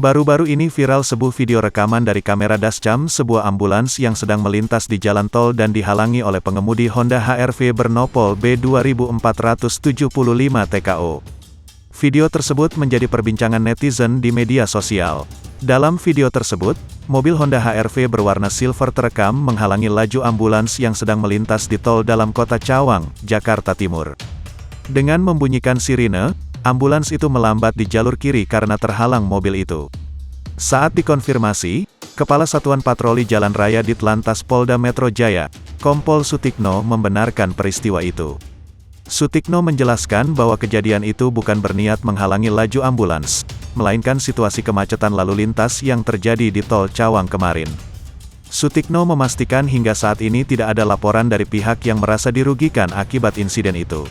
Baru-baru ini viral sebuah video rekaman dari kamera dashcam sebuah ambulans yang sedang melintas di jalan tol dan dihalangi oleh pengemudi Honda HR-V bernopol B2475 TKO. Video tersebut menjadi perbincangan netizen di media sosial. Dalam video tersebut, mobil Honda HR-V berwarna silver terekam menghalangi laju ambulans yang sedang melintas di tol dalam kota Cawang, Jakarta Timur. Dengan membunyikan sirine, ambulans itu melambat di jalur kiri karena terhalang mobil itu. Saat dikonfirmasi, Kepala Satuan Patroli Jalan Raya Ditlantas Polda Metro Jaya, Kompol Sutikno membenarkan peristiwa itu. Sutikno menjelaskan bahwa kejadian itu bukan berniat menghalangi laju ambulans, melainkan situasi kemacetan lalu lintas yang terjadi di tol Cawang kemarin. Sutikno memastikan hingga saat ini tidak ada laporan dari pihak yang merasa dirugikan akibat insiden itu.